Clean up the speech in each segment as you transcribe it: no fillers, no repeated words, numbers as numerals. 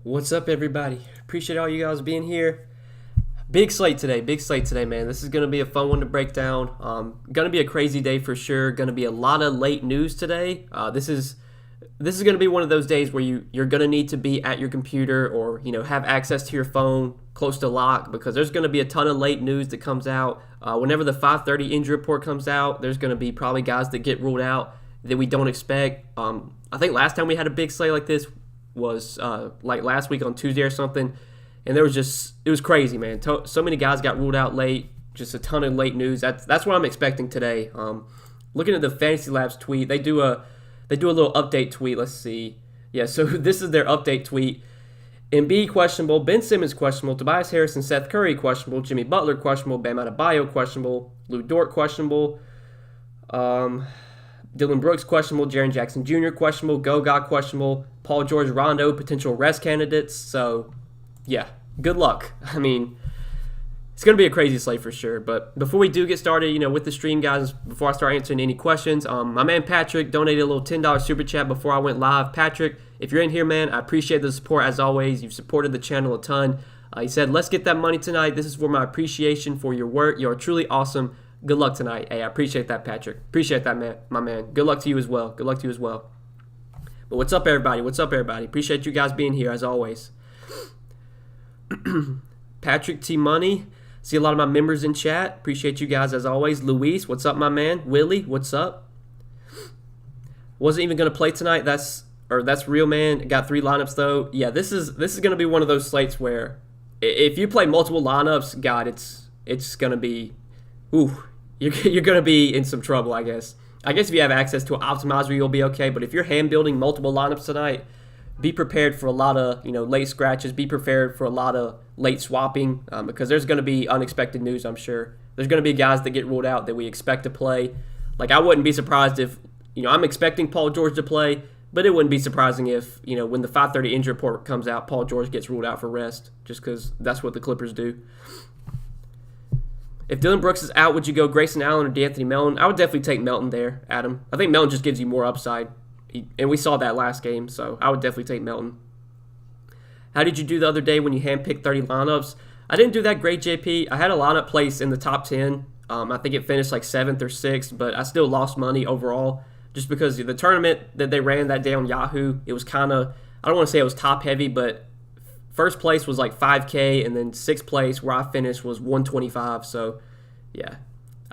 What's up, everybody? Appreciate all you guys being here. Big slate today, man. This is gonna be a fun one to break down. Gonna be a crazy day for sure. Gonna be a lot of late news today. This is gonna be one of those days where you're gonna need to be at your computer or have access to your phone close to lock because there's gonna be a ton of late news that comes out. Whenever the 5:30 injury report comes out, there's gonna be probably guys that get ruled out that we don't expect. I think last time we had a big slate like this was like last week on Tuesday or something, and it was crazy, man. So many guys got ruled out late, just a ton of late news. That's what I'm expecting today. Looking at the Fantasy Labs tweet, they do a little update tweet. Let's see, yeah. So this is their update tweet. Embiid questionable, Ben Simmons questionable, Tobias Harris and Seth Curry questionable, Jimmy Butler questionable, Bam Adebayo questionable, Lou Dort questionable. Dylan Brooks questionable, Jaren Jackson Jr. questionable, Goga questionable, Paul George, Rondo potential rest candidates. So, yeah, good luck. I mean, it's going to be a crazy slate for sure. But before we do get started, with the stream, guys, before I start answering any questions, my man Patrick donated a little $10 super chat before I went live. Patrick, if you're in here, man, I appreciate the support as always. You've supported the channel a ton. He said, let's get that money tonight. This is for my appreciation for your work. You are truly awesome. Good luck tonight. Hey, I appreciate that, Patrick. Appreciate that, man, my man. Good luck to you as well. Good luck to you as well. But what's up, everybody? What's up, everybody? Appreciate you guys being here, as always. Patrick T. Money. See a lot of my members in chat. Appreciate you guys, as always. Luis, what's up, my man? Willie, what's up? Wasn't even going to play tonight. That's real, man. Got 3 lineups, though. Yeah, this is going to be one of those slates where if you play multiple lineups, God, it's going to be... Ooh, you're going to be in some trouble, I guess. I guess if you have access to an optimizer, you'll be okay. But if you're hand building multiple lineups tonight, be prepared for a lot of late scratches. Be prepared for a lot of late swapping because there's going to be unexpected news, I'm sure. There's going to be guys that get ruled out that we expect to play. Like, I wouldn't be surprised if, I'm expecting Paul George to play, but it wouldn't be surprising if, when the 5:30 injury report comes out, Paul George gets ruled out for rest just because that's what the Clippers do. If Dylan Brooks is out, would you go Grayson Allen or D'Anthony Melton? I would definitely take Melton there, Adam. I think Melton just gives you more upside. And we saw that last game, so I would definitely take Melton. How did you do the other day when you handpicked 30 lineups? I didn't do that great, JP. I had a lineup placed in the top 10. I think it finished like 7th or 6th, but I still lost money overall just because the tournament that they ran that day on Yahoo, it was kind of, I don't want to say it was top heavy, but first place was like 5K, and then 6th place where I finished was 125. So, yeah.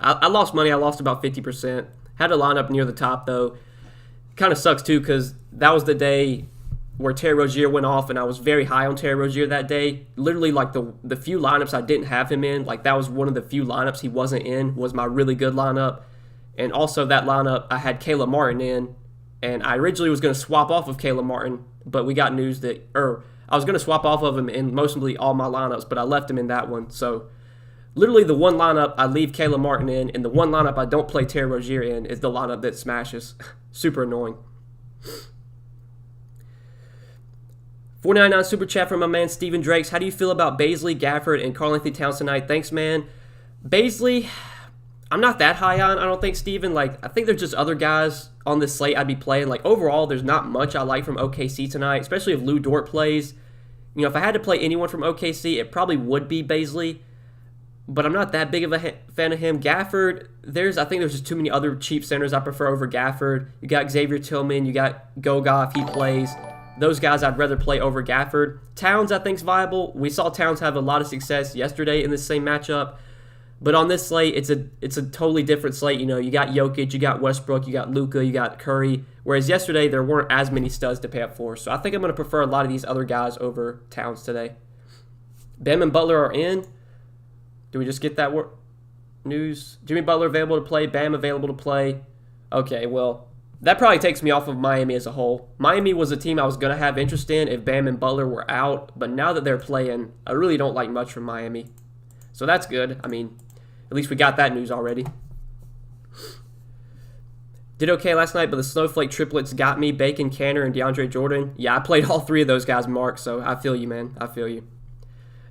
I lost money. I lost about 50%. Had a lineup near the top, though. Kind of sucks, too, because that was the day where Terry Rozier went off, and I was very high on Terry Rozier that day. Literally, like, the few lineups I didn't have him in, like, that was one of the few lineups he wasn't in, was my really good lineup. And also that lineup, I had Caleb Martin in, and I originally was going to swap off of Caleb Martin, but we got news that, I was going to swap off of him in mostly all my lineups, but I left him in that one. So, literally the one lineup I leave Caleb Martin in, and the one lineup I don't play Terry Rozier in is the lineup that smashes. Super annoying. 499 super chat from my man Steven Drakes. How do you feel about Baisley, Gafford, and Karl-Anthony Towns tonight? Thanks, man. Baisley, I'm not that high on, I don't think, Steven. Like, I think there's just other guys on this slate I'd be playing. Like, overall, there's not much I like from OKC tonight, especially if Lou Dort plays. If I had to play anyone from OKC, it probably would be Baisley, but I'm not that big of a fan of him. Gafford, I think there's just too many other cheap centers I prefer over Gafford. You got Xavier Tillman, you got Goga if he plays. Those guys I'd rather play over Gafford. Towns, I think, is viable. We saw Towns have a lot of success yesterday in this same matchup. But on this slate, it's a totally different slate. You got Jokic, you got Westbrook, you got Luka, you got Curry. Whereas yesterday, there weren't as many studs to pay up for. So I think I'm going to prefer a lot of these other guys over Towns today. Bam and Butler are in. Do we just get that news? Jimmy Butler available to play, Bam available to play. Okay, well, that probably takes me off of Miami as a whole. Miami was a team I was going to have interest in if Bam and Butler were out. But now that they're playing, I really don't like much from Miami. So that's good. I mean, at least we got that news already. Did okay last night, but the Snowflake triplets got me. Bacon, Canner, and DeAndre Jordan. Yeah, I played all 3 of those guys, Mark, so I feel you, man. I feel you.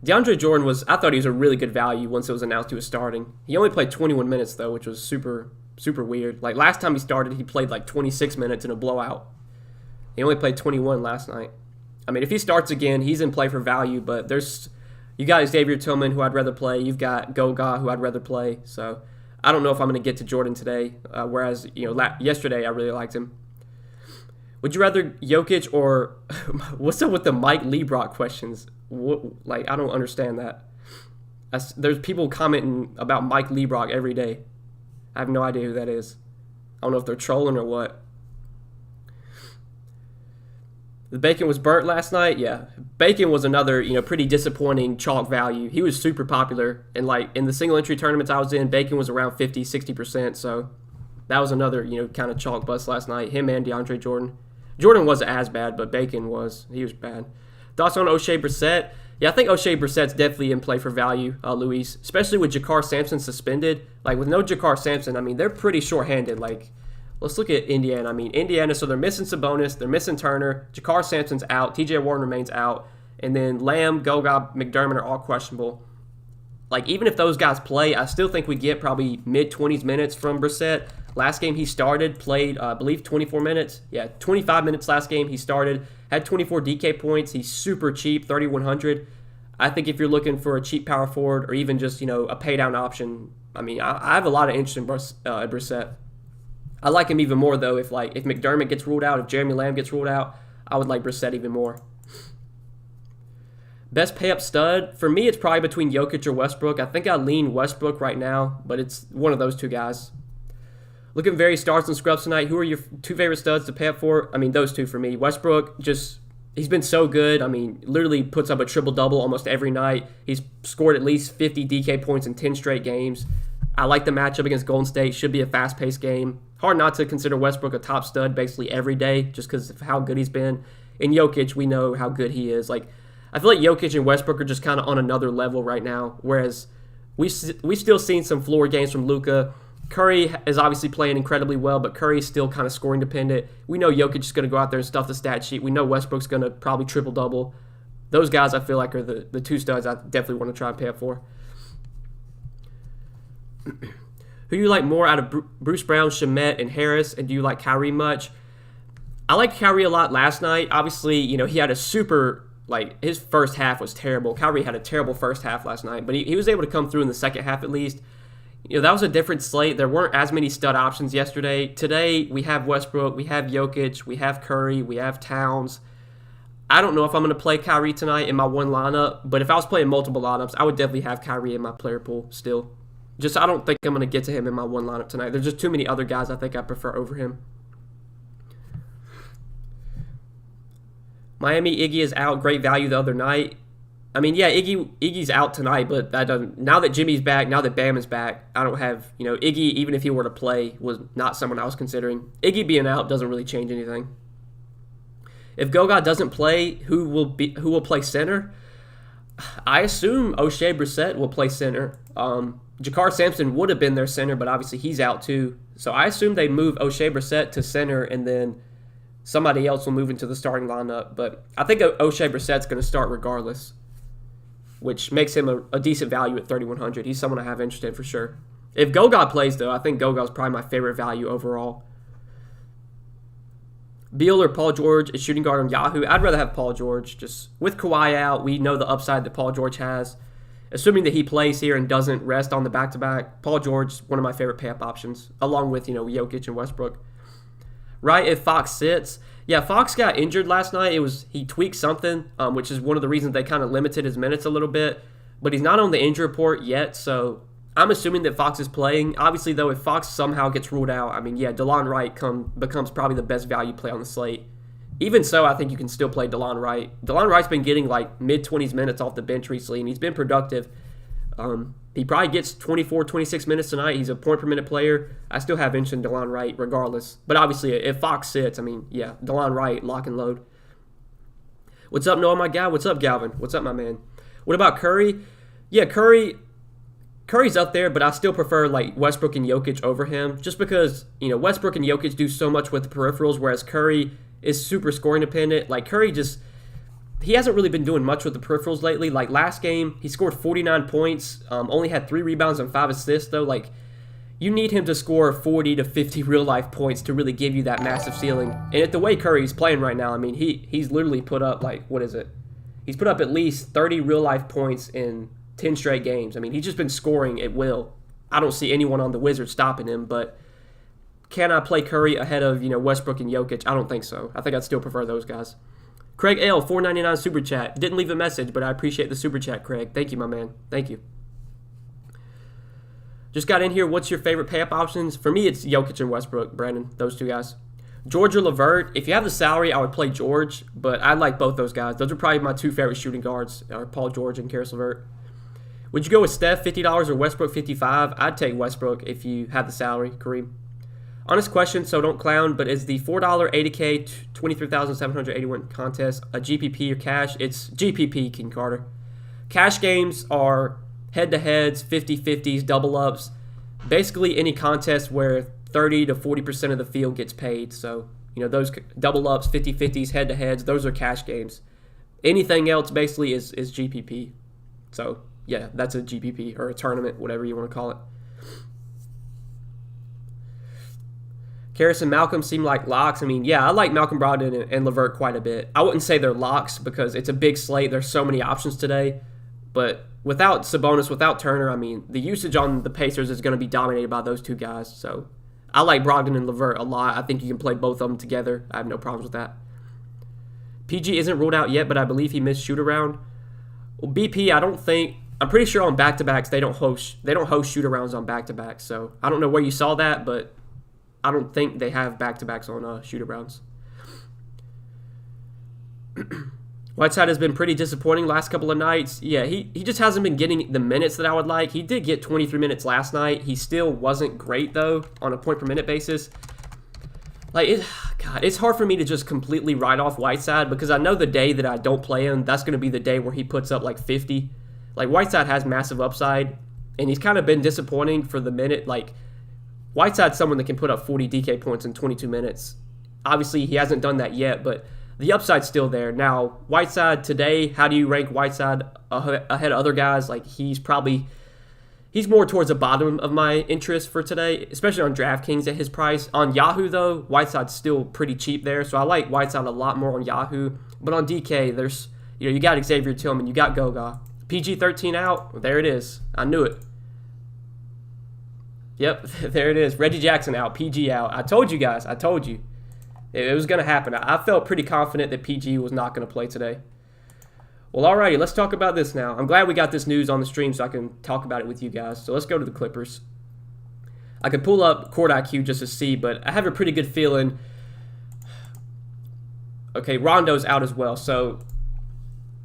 DeAndre Jordan I thought he was a really good value once it was announced he was starting. He only played 21 minutes, though, which was super, super weird. Like, last time he started, he played like 26 minutes in a blowout. He only played 21 last night. I mean, if he starts again, he's in play for value, but you got Xavier Tillman, who I'd rather play. You've got Goga, who I'd rather play. So I don't know if I'm going to get to Jordan today, whereas, yesterday I really liked him. Would you rather Jokic or what's up with the Mike Lebrock questions? I don't understand that. There's people commenting about Mike Lebrock every day. I have no idea who that is. I don't know if they're trolling or what. The Bacon was burnt last night. Yeah, Bacon was another pretty disappointing chalk value. He was super popular, and in the single entry tournaments I was in, Bacon was around 50-60%. So that was another kind of chalk bust last night. Him and DeAndre Jordan. Jordan wasn't as bad, but Bacon was. He was bad. Thoughts on O'Shea Brissett? Yeah, I think O'Shea Brissett's definitely in play for value, Luis, especially with Jakar Sampson suspended. With no Jakar Sampson, I mean, they're pretty short-handed. Let's look at Indiana. I mean, Indiana, so they're missing Sabonis, they're missing Turner, Jakar Sampson's out, TJ Warren remains out, and then Lamb, Goga, McDermott are all questionable. Even if those guys play, I still think we get probably mid-20s minutes from Brissett. Last game he started, played, I believe, 24 minutes. Yeah, 25 minutes last game he started. Had 24 DK points. He's super cheap, 3,100. I think if you're looking for a cheap power forward or even just, a pay-down option, I mean, I have a lot of interest in Brissett. I like him even more, though, if McDermott gets ruled out, if Jeremy Lamb gets ruled out, I would like Brissett even more. Best pay-up stud, for me, it's probably between Jokic or Westbrook. I think I lean Westbrook right now, but it's one of those two guys. Looking at various starts and scrubs tonight, who are your two favorite studs to pay up for? I mean, those two for me. Westbrook, he's been so good. I mean, literally puts up a triple-double almost every night. He's scored at least 50 DK points in 10 straight games. I like the matchup against Golden State. Should be a fast-paced game. Hard not to consider Westbrook a top stud basically every day just because of how good he's been. In Jokic, we know how good he is. I feel like Jokic and Westbrook are just kind of on another level right now, whereas we've still seen some floor games from Luka. Curry is obviously playing incredibly well, but Curry's still kind of scoring dependent. We know Jokic is going to go out there and stuff the stat sheet. We know Westbrook's going to probably triple-double. Those guys I feel like are the two studs I definitely want to try and pay up for. Who do you like more out of Bruce Brown, Shamet, and Harris, and do you like Kyrie much? I liked Kyrie a lot last night. Obviously, he had a super... his first half was terrible. Kyrie had a terrible first half last night, but he was able to come through in the second half at least. That was a different slate. There weren't as many stud options yesterday. Today, we have Westbrook, we have Jokic, we have Curry, we have Towns. I don't know if I'm going to play Kyrie tonight in my one lineup, but if I was playing multiple lineups, I would definitely have Kyrie in my player pool still. I don't think I'm going to get to him in my one lineup tonight. There's just too many other guys I think I prefer over him. Miami, Iggy is out. Great value the other night. I mean, yeah, Iggy's out tonight, but that doesn't. Now that Jimmy's back, now that Bam is back, I don't have Iggy. Even if he were to play, was not someone I was considering. Iggy being out doesn't really change anything. If Goga doesn't play, who will play center? I assume O'Shea Brissett will play center. Jakar Sampson would have been their center, but obviously he's out too. So I assume they move O'Shea Brissett to center, and then somebody else will move into the starting lineup. But I think O'Shea Brissett's going to start regardless, which makes him a decent value at 3,100. He's someone I have interest in for sure. If Goga plays, though, I think Goga's probably my favorite value overall. Beal or Paul George is shooting guard on Yahoo. I'd rather have Paul George. Just with Kawhi out, we know the upside that Paul George has. Assuming that he plays here and doesn't rest on the back-to-back, Paul George is one of my favorite pay-up options, along with Jokic and Westbrook. Right, if Fox sits. Yeah, Fox got injured last night. He tweaked something, which is one of the reasons they kind of limited his minutes a little bit. But he's not on the injury report yet, so I'm assuming that Fox is playing. Obviously, though, if Fox somehow gets ruled out, I mean, yeah, DeLon Wright becomes probably the best value play on the slate. Even so, I think you can still play DeLon Wright. DeLon Wright's been getting mid-20s minutes off the bench recently, and he's been productive. He probably gets 24, 26 minutes tonight. He's a point-per-minute player. I still have interest in DeLon Wright regardless. But obviously, if Fox sits, I mean, yeah, DeLon Wright, lock and load. What's up, Noah, my guy? What's up, Galvin? What's up, my man? What about Curry? Yeah, Curry's up there, but I still prefer Westbrook and Jokic over him just because, Westbrook and Jokic do so much with the peripherals, whereas Curry is super scoring dependent. Curry he hasn't really been doing much with the peripherals lately. Last game, he scored 49 points, only had 3 rebounds and 5 assists, though. you need him to score 40 to 50 real-life points to really give you that massive ceiling. And at the way Curry's playing right now, I mean, he's literally put up, like, what is it? He's put up at least 30 real-life points in 10 straight games. I mean, he's just been scoring at will. I don't see anyone on the Wizards stopping him, but can I play Curry ahead of, Westbrook and Jokic? I don't think so. I think I'd still prefer those guys. Craig L, $4.99 Super Chat. Didn't leave a message, but I appreciate the Super Chat, Craig. Thank you, my man. Thank you. Just got in here. What's your favorite pay-up options? For me, it's Jokic and Westbrook, Brandon. Those two guys. George or LeVert. If you have the salary, I would play George, but I like both those guys. Those are probably my two favorite shooting guards, are Paul George and Karis LeVert. Would you go with Steph, $50, or Westbrook, $55? I'd take Westbrook if you had the salary, Kareem. Honest question, so don't clown, but is the $4 80K 23,781 contest a GPP or cash? It's GPP, King Carter. Cash games are head-to-heads, 50-50s, double-ups, basically any contest where 30 to 40% of the field gets paid. So, those double-ups, 50-50s, head-to-heads, those are cash games. Anything else basically is GPP. So, yeah, that's a GPP or a tournament, whatever you want to call it. Karis and Malcolm seem like locks. I mean, yeah, I like Malcolm Brogdon and LeVert quite a bit. I wouldn't say they're locks because it's a big slate. There's so many options today. But without Sabonis, without Turner, I mean, the usage on the Pacers is going to be dominated by those two guys. So I like Brogdon and LeVert a lot. I think you can play both of them together. I have no problems with that. PG isn't ruled out yet, but I believe he missed shoot-around. Well, BP, I'm pretty sure on back-to-backs they don't host shoot-arounds on back-to-backs. So I don't know where you saw that, but I don't think they have back-to-backs on shoot-arounds. Whiteside has been pretty disappointing last couple of nights. Yeah, he just hasn't been getting the minutes that I would like. He did get 23 minutes last night. He still wasn't great, though, on a point-per-minute basis. It's hard for me to just completely write off Whiteside because I know the day that I don't play him, that's going to be the day where he puts up like 50. Like, Whiteside has massive upside, and he's kind of been disappointing for the minute. Like, Whiteside's someone that can put up 40 DK points in 22 minutes. Obviously, he hasn't done that yet, but the upside's still there. Now, Whiteside today, how do you rank Whiteside ahead of other guys? Like, he's more towards the bottom of my interest for today, especially on Draftkings at his price. On Yahoo, though, Whiteside's still pretty cheap there, so I like Whiteside a lot more on Yahoo. But on DK, there's, you got Xavier Tillman, you got Goga. PG-13 out, there it is. I knew it. Yep, there it is. Reggie Jackson out, PG out. I told you guys. I told you. It was going to happen. I felt pretty confident that PG was not going to play today. Well, alrighty, let's talk about this now. I'm glad we got this news on the stream so I can talk about it with you guys. So let's go to the Clippers. I could pull up Court IQ just to see, but I have a pretty good feeling. Okay, Rondo's out as well. So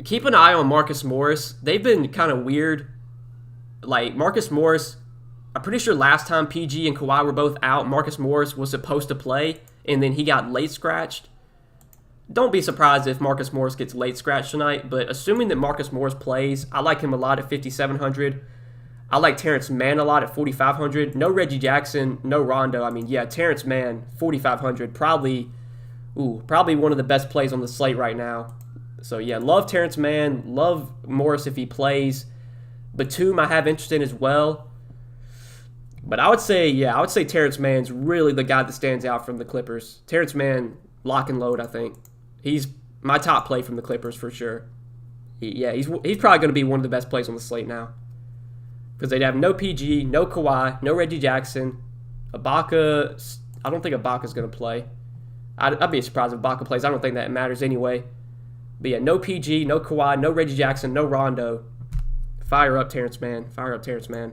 keep an eye on Marcus Morris. They've been kind of weird. Like, Marcus Morris, I'm pretty sure last time PG and Kawhi were both out, Marcus Morris was supposed to play, and then he got late scratched. Don't be surprised if Marcus Morris gets late scratched tonight, but assuming that Marcus Morris plays, I like him a lot at 5,700. I like Terrence Mann a lot at 4,500. No Reggie Jackson, no Rondo. I mean, yeah, Terrence Mann, 4,500. Probably one of the best plays on the slate right now. So, yeah, love Terrence Mann. Love Morris if he plays. Batum I have interest in as well. But I would say Terrence Mann's really the guy that stands out from the Clippers. Terrence Mann, lock and load, I think. He's my top play from the Clippers for sure. He's probably going to be one of the best plays on the slate now. Because they'd have no PG, no Kawhi, no Reggie Jackson. Ibaka, I don't think Ibaka's going to play. I'd be surprised if Ibaka plays. I don't think that matters anyway. But yeah, no PG, no Kawhi, no Reggie Jackson, no Rondo. Fire up Terrence Mann. Fire up Terrence Mann.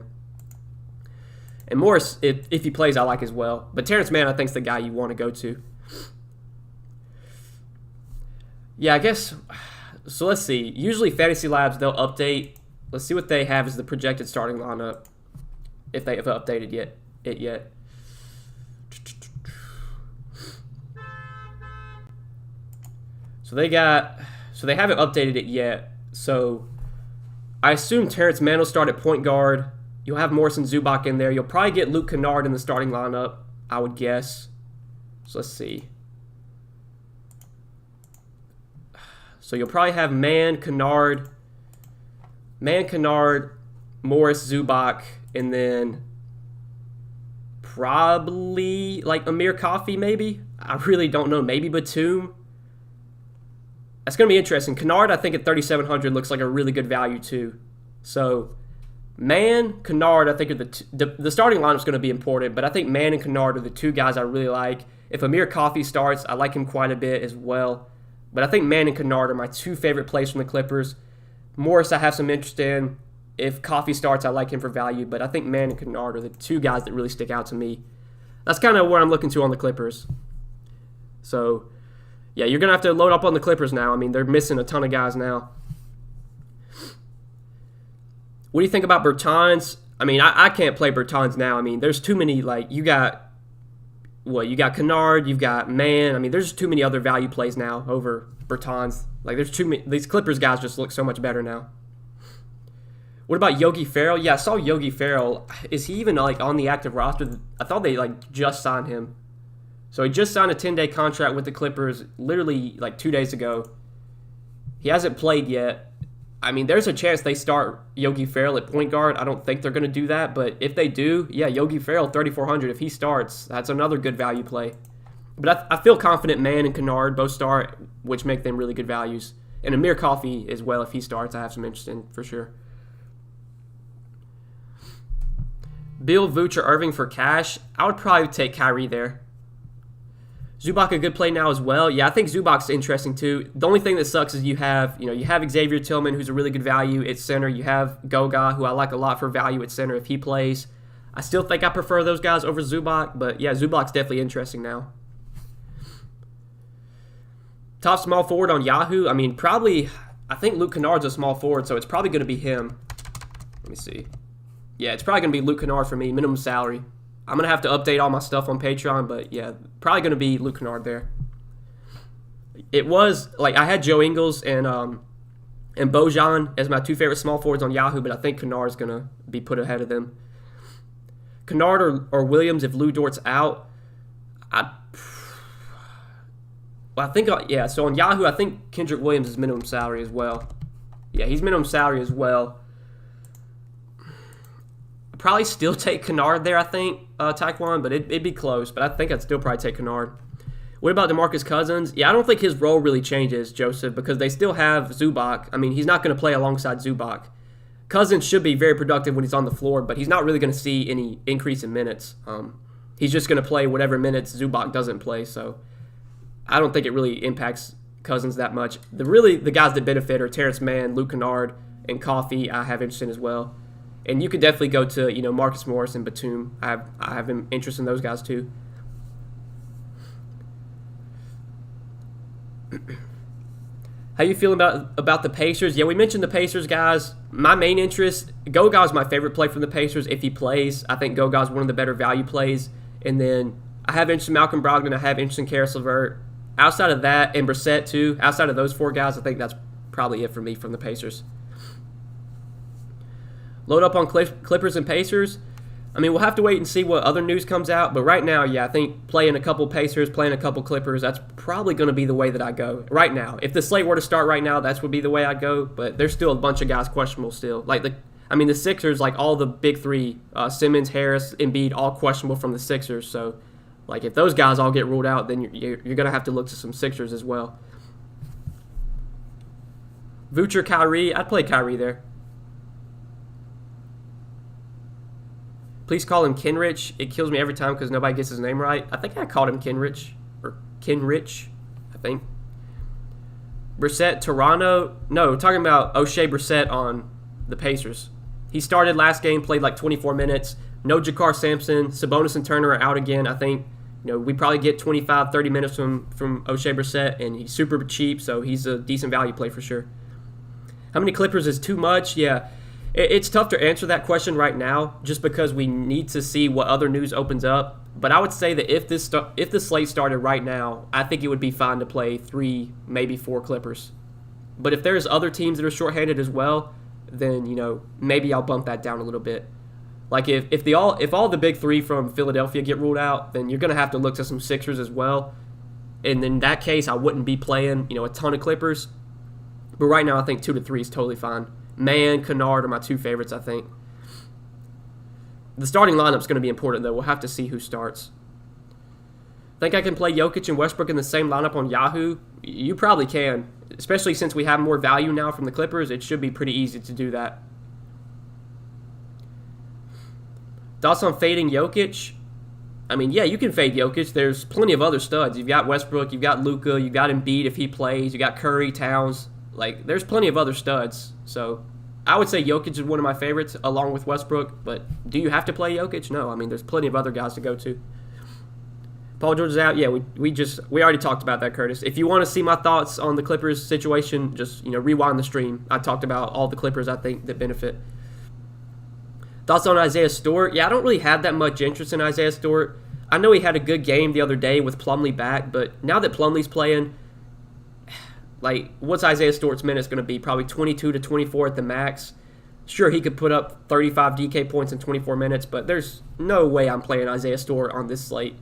And Morris, if he plays, I like as well. But Terrence Mann, I think, is the guy you want to go to. Yeah, I guess. So let's see. Usually Fantasy Labs, they'll update. Let's see what they have as the projected starting lineup. If they have updated it yet. So they haven't updated it yet. So I assume Terrence Mann will start at point guard. You'll have Morrison Zubac in there. You'll probably get Luke Kennard in the starting lineup, I would guess. So let's see. So you'll probably have Mann, Kennard, Morris, Zubac, and then probably like Amir Coffey, maybe. I really don't know. Maybe Batum. That's going to be interesting. Kennard, I think at 3,700 looks like a really good value too. So, Man, Kennard, I think are the starting lineup is going to be important, but I think Man and Kennard are the two guys I really like. If Amir Coffey starts, I like him quite a bit as well. But I think Man and Kennard are my two favorite plays from the Clippers. Morris, I have some interest in. If Coffey starts, I like him for value, but I think Man and Kennard are the two guys that really stick out to me. That's kind of where I'm looking to on the Clippers. So, yeah, you're going to have to load up on the Clippers now. I mean, they're missing a ton of guys now. What do you think about Bertans? I mean, I can't play Bertans now. I mean, there's too many, like, you got Kennard, you've got Man. I mean, there's too many other value plays now over Bertans. Like, there's too many. These Clippers guys just look so much better now. What about Yogi Ferrell? Yeah, I saw Yogi Ferrell. Is he even, like, on the active roster? I thought they, like, just signed him. So he just signed a 10-day contract with the Clippers literally, like, 2 days ago. He hasn't played yet. I mean, there's a chance they start Yogi Ferrell at point guard. I don't think they're going to do that, but if they do, yeah, Yogi Ferrell, 3,400. If he starts, that's another good value play. But I feel confident Man and Kennard both start, which make them really good values. And Amir Coffey as well, if he starts, I have some interest in for sure. Bill, Vooch, or Irving for cash. I would probably take Kyrie there. Zubac a good play now as well. Yeah, I think Zubac's interesting too. The only thing that sucks is you have Xavier Tillman, who's a really good value at center. You have Goga, who I like a lot for value at center if he plays. I still think I prefer those guys over Zubac, but yeah, Zubac's definitely interesting now. Top small forward on Yahoo. I mean, I think Luke Kennard's a small forward, so it's probably going to be him. Let me see. Yeah, it's probably going to be Luke Kennard for me, minimum salary. I'm going to have to update all my stuff on Patreon, but yeah, probably going to be Luke Kennard there. It was, like, I had Joe Ingles and Bojan as my two favorite small forwards on Yahoo, but I think Kennard's going to be put ahead of them. Kennard or Williams if Lou Dort's out. So on Yahoo, I think Kendrick Williams is minimum salary as well. Yeah, he's minimum salary as well. Probably still take Kennard there, I think, Taekwon, but it'd be close. But I think I'd still probably take Kennard. What about DeMarcus Cousins? Yeah, I don't think his role really changes, Joseph, because they still have Zubac. I mean, he's not going to play alongside Zubac. Cousins should be very productive when he's on the floor, but he's not really going to see any increase in minutes. He's just going to play whatever minutes Zubac doesn't play, so I don't think it really impacts Cousins that much. The guys that benefit are Terrence Mann, Luke Kennard, and Coffey I have interest in as well. And you could definitely go to, Marcus Morris and Batum. I have interest in those guys too. How you feeling about the Pacers? Yeah, we mentioned the Pacers, guys. My main interest, Goga is my favorite play from the Pacers if he plays. I think Goga is one of the better value plays. And then I have interest in Malcolm Brogdon. I have interest in Karis LeVert. Outside of that, and Brissett too, outside of those four guys, I think that's probably it for me from the Pacers. Load up on Clippers and Pacers. I mean, we'll have to wait and see what other news comes out. But right now, yeah, I think playing a couple Pacers, playing a couple Clippers, that's probably going to be the way that I go right now. If the slate were to start right now, that would be the way I'd go. But there's still a bunch of guys questionable still. The Sixers, like all the big three, Simmons, Harris, Embiid, all questionable from the Sixers. So, if those guys all get ruled out, then you're going to have to look to some Sixers as well. Vooch or Kyrie, I'd play Kyrie there. Please call him Kenrich. It kills me every time because nobody gets his name right. I think I called him Kenrich. Or Kenrich, I think. Brissett, Toronto. No, talking about O'Shea Brissett on the Pacers. He started last game, played 24 minutes. No Jakar Sampson. Sabonis and Turner are out again. I think we probably get 25, 30 minutes from O'Shea Brissett, and he's super cheap, so he's a decent value play for sure. How many Clippers is too much? Yeah. It's tough to answer that question right now just because we need to see what other news opens up. But I would say that if the slate started right now, I think it would be fine to play 3, maybe 4 Clippers. But if there's other teams that are shorthanded as well, then maybe I'll bump that down a little bit. If all the big 3 from Philadelphia get ruled out, then you're going to have to look to some Sixers as well. And in that case, I wouldn't be playing a ton of Clippers. But right now, I think 2 to 3 is totally fine. Man, Kennard are my two favorites, I think. The starting lineup's going to be important, though. We'll have to see who starts. Think I can play Jokic and Westbrook in the same lineup on Yahoo? You probably can, especially since we have more value now from the Clippers. It should be pretty easy to do that. Thoughts on fading Jokic? I mean, yeah, you can fade Jokic. There's plenty of other studs. You've got Westbrook, you've got Luka, you've got Embiid if he plays, you got Curry, Towns. Like, there's plenty of other studs. So I would say Jokic is one of my favorites along with Westbrook. But do you have to play Jokic? No. I mean, there's plenty of other guys to go to. Paul George is out. Yeah, we already talked about that, Curtis. If you want to see my thoughts on the Clippers situation, just rewind the stream. I talked about all the Clippers I think that benefit. Thoughts on Isaiah Stewart? Yeah, I don't really have that much interest in Isaiah Stewart. I know he had a good game the other day with Plumlee back, but now that Plumlee's playing, like, what's Isaiah Stewart's minutes going to be? Probably 22 to 24 at the max. Sure, he could put up 35 DK points in 24 minutes, but there's no way I'm playing Isaiah Stewart on this slate.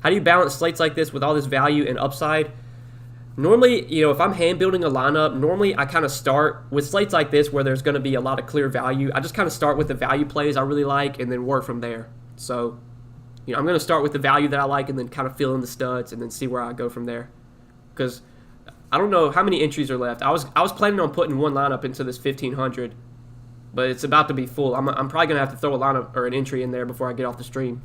How do you balance slates like this with all this value and upside? Normally, if I'm hand building a lineup, normally I kind of start with slates like this where there's going to be a lot of clear value. I just kind of start with the value plays I really like and then work from there. So, I'm going to start with the value that I like and then kind of fill in the studs and then see where I go from there. Because I don't know how many entries are left. I was planning on putting one lineup into this 1500, but it's about to be full. I'm probably going to have to throw a lineup or an entry in there before I get off the stream.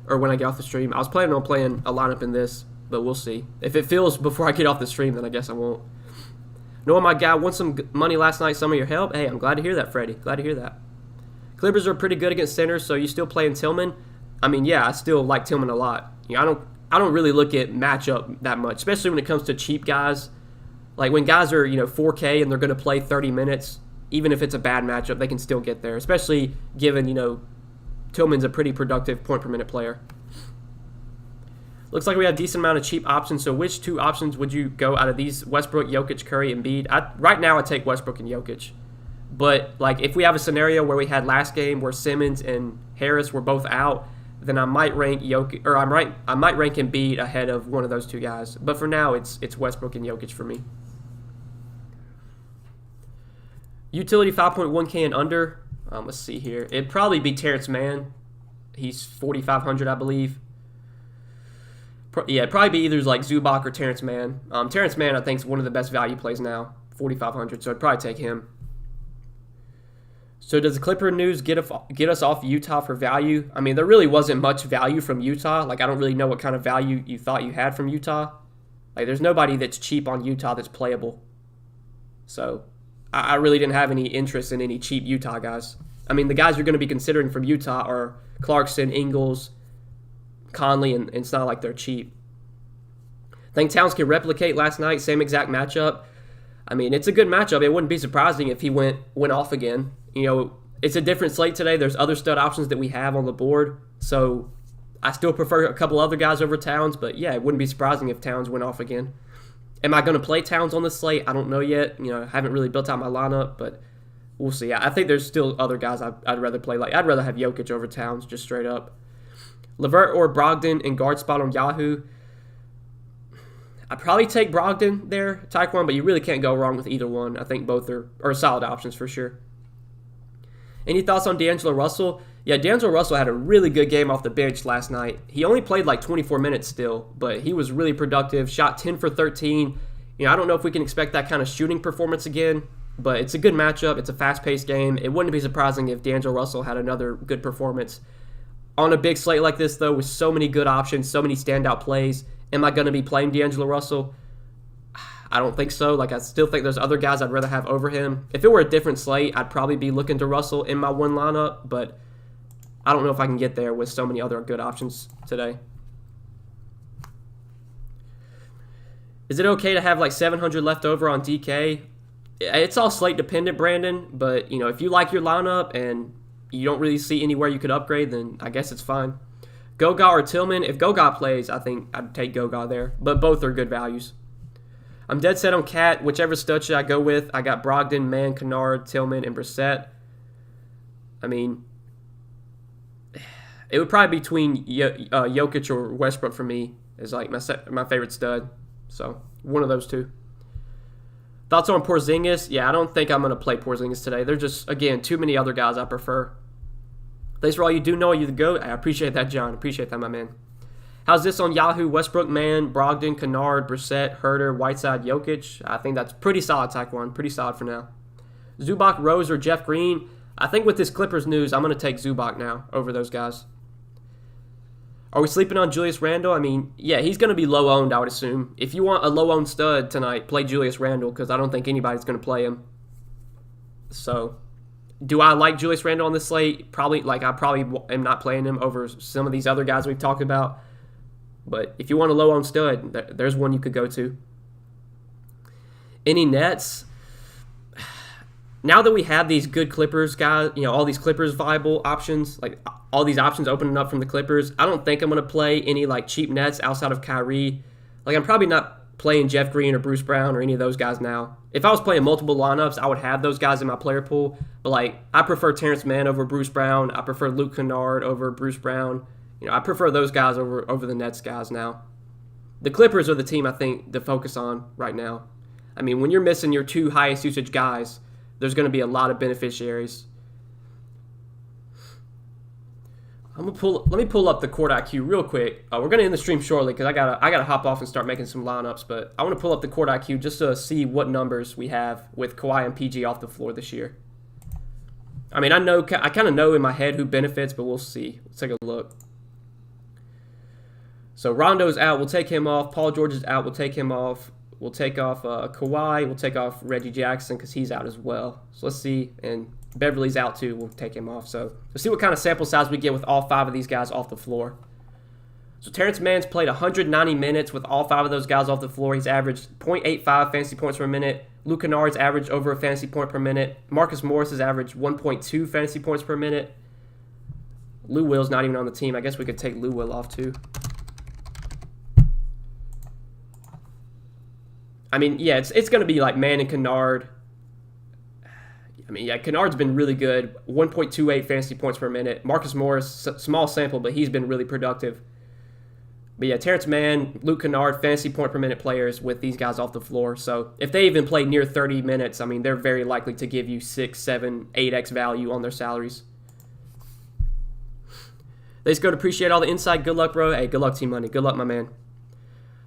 Or when I get off the stream. I was planning on playing a lineup in this, but we'll see. If it fills before I get off the stream, then I guess I won't. Noah, my guy, won some money last night. Some of your help. Hey, I'm glad to hear that, Freddie. Glad to hear that. Clippers are pretty good against centers, so you still playing Tillman? I mean, yeah, I still like Tillman a lot. I don't really look at matchup that much, especially when it comes to cheap guys. Like when guys are 4K and they're going to play 30 minutes, even if it's a bad matchup, they can still get there. Especially given Tillman's a pretty productive point per minute player. Looks like we have a decent amount of cheap options. So which two options would you go out of these? Westbrook, Jokic, Curry, Embiid? Right now, I take Westbrook and Jokic. But like if we have a scenario where we had last game where Simmons and Harris were both out, then I might rank Jokic, or I might rank Embiid ahead of one of those two guys. But for now, it's Westbrook and Jokic for me. Utility 5.1K and under. Let's see here. It'd probably be Terrence Mann. He's 4,500, I believe. It'd probably be either like Zubac or Terrence Mann. Terrence Mann, I think, is one of the best value plays now, 4,500. So I'd probably take him. So does the Clipper news get us off Utah for value? I mean, there really wasn't much value from Utah. Like, I don't really know what kind of value you thought you had from Utah. Like, there's nobody that's cheap on Utah that's playable. So I really didn't have any interest in any cheap Utah guys. I mean, the guys you're going to be considering from Utah are Clarkson, Ingles, Conley, and it's not like they're cheap. Think Towns can replicate last night, same exact matchup. I mean, it's a good matchup. It wouldn't be surprising if he went off again. It's a different slate today. There's other stud options that we have on the board. So I still prefer a couple other guys over Towns, but yeah, it wouldn't be surprising if Towns went off again. Am I going to play Towns on this slate? I don't know yet. I haven't really built out my lineup, but we'll see. I think there's still other guys I'd rather play. Like, I'd rather have Jokic over Towns, just straight up. LeVert or Brogdon in guard spot on Yahoo. I'd probably take Brogdon there, Taekwon, but you really can't go wrong with either one. I think both are solid options for sure. Any thoughts on D'Angelo Russell? Yeah, D'Angelo Russell had a really good game off the bench last night. He only played like 24 minutes still, but he was really productive. Shot 10 for 13. I don't know if we can expect that kind of shooting performance again, but it's a good matchup. It's a fast-paced game. It wouldn't be surprising if D'Angelo Russell had another good performance. On a big slate like this, though, with so many good options, so many standout plays, am I going to be playing D'Angelo Russell? I don't think so. Like, I still think there's other guys I'd rather have over him. If it were a different slate, I'd probably be looking to Russell in my one lineup, but I don't know if I can get there with so many other good options today. Is it okay to have like 700 left over on DK? It's all slate dependent, Brandon, but if you like your lineup and you don't really see anywhere you could upgrade, then I guess it's fine. Goga or Tillman? If Goga plays, I think I'd take Goga there, but both are good values. I'm dead set on Cat. Whichever stud should I go with? I got Brogdon, Mann, Kennard, Tillman, and Brissett. I mean, it would probably be between Jokic or Westbrook for me as like my favorite stud. So one of those two. Thoughts on Porzingis? Yeah, I don't think I'm going to play Porzingis today. There's just, again, too many other guys I prefer. Thanks for all you do know. You the GOAT. I appreciate that, John. Appreciate that, my man. How's this on Yahoo? Westbrook, Mann, Brogdon, Kennard, Brissett, Herter, Whiteside, Jokic. I think that's pretty solid, Taekwon. Pretty solid for now. Zubac, Rose, or Jeff Green. I think with this Clippers news, I'm going to take Zubac now over those guys. Are we sleeping on Julius Randle? I mean, yeah, he's going to be low-owned, I would assume. If you want a low-owned stud tonight, play Julius Randle because I don't think anybody's going to play him. So, do I like Julius Randle on this slate? Probably. I probably am not playing him over some of these other guys we've talked about. But if you want a low-owned stud, there's one you could go to. Any Nets? Now that we have these good Clippers guys, all these Clippers viable options, like all these options opening up from the Clippers, I don't think I'm going to play any cheap Nets outside of Kyrie. I'm probably not playing Jeff Green or Bruce Brown or any of those guys now. If I was playing multiple lineups, I would have those guys in my player pool. But I prefer Terrence Mann over Bruce Brown. I prefer Luke Kennard over Bruce Brown. I prefer those guys over the Nets guys now. The Clippers are the team I think to focus on right now. I mean, when you're missing your two highest usage guys, there's going to be a lot of beneficiaries. Let me pull up the Court IQ real quick. We're going to end the stream shortly because I gotta hop off and start making some lineups. But I want to pull up the Court IQ just to see what numbers we have with Kawhi and PG off the floor this year. I mean, I kind of know in my head who benefits, but we'll see. Let's take a look. So Rondo's out. We'll take him off. Paul George is out. We'll take him off. We'll take off Kawhi. We'll take off Reggie Jackson because he's out as well. So let's see. And Beverly's out too. We'll take him off. So let's see what kind of sample size we get with all 5 of these guys off the floor. So Terrence Mann's played 190 minutes with all 5 of those guys off the floor. He's averaged 0.85 fantasy points per minute. Luke Kennard's averaged over a fantasy point per minute. Marcus Morris has averaged 1.2 fantasy points per minute. Lou Will's not even on the team. I guess we could take Lou Will off too. I mean, yeah, it's going to be Mann and Kennard. I mean, yeah, Kennard's been really good. 1.28 fantasy points per minute. Marcus Morris, small sample, but he's been really productive. But yeah, Terrence Mann, Luke Kennard, fantasy point per minute players with these guys off the floor. So if they even play near 30 minutes, I mean, they're very likely to give you 6, 7, 8x value on their salaries. Thanks, go to appreciate all the insight. Good luck, bro. Hey, good luck, Team Money. Good luck, my man.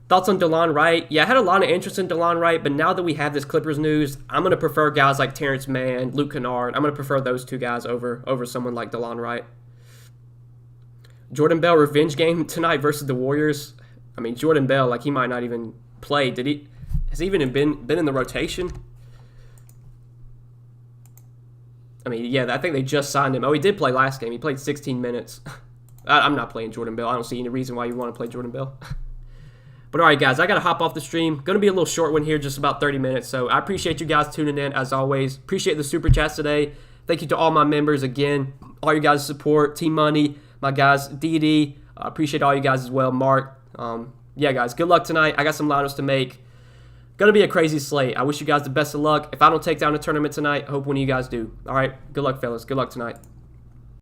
Thoughts on DeLon Wright? Yeah, I had a lot of interest in DeLon Wright, but now that we have this Clippers news, I'm going to prefer guys like Terrence Mann, Luke Kennard. I'm going to prefer those 2 guys over someone like DeLon Wright. Jordan Bell revenge game tonight versus the Warriors. I mean, Jordan Bell, he might not even play. Has he even been in the rotation? I mean, yeah, I think they just signed him. Oh, he did play last game. He played 16 minutes. I'm not playing Jordan Bell. I don't see any reason why you want to play Jordan Bell. But all right, guys, I got to hop off the stream. Going to be a little short one here, just about 30 minutes. So I appreciate you guys tuning in, as always. Appreciate the super chats today. Thank you to all my members again. All you guys' support, Team Money, my guys, DD. Appreciate all you guys as well, Mark. Yeah, guys, good luck tonight. I got some lineups to make. Going to be a crazy slate. I wish you guys the best of luck. If I don't take down the tournament tonight, I hope one of you guys do. All right, good luck, fellas. Good luck tonight.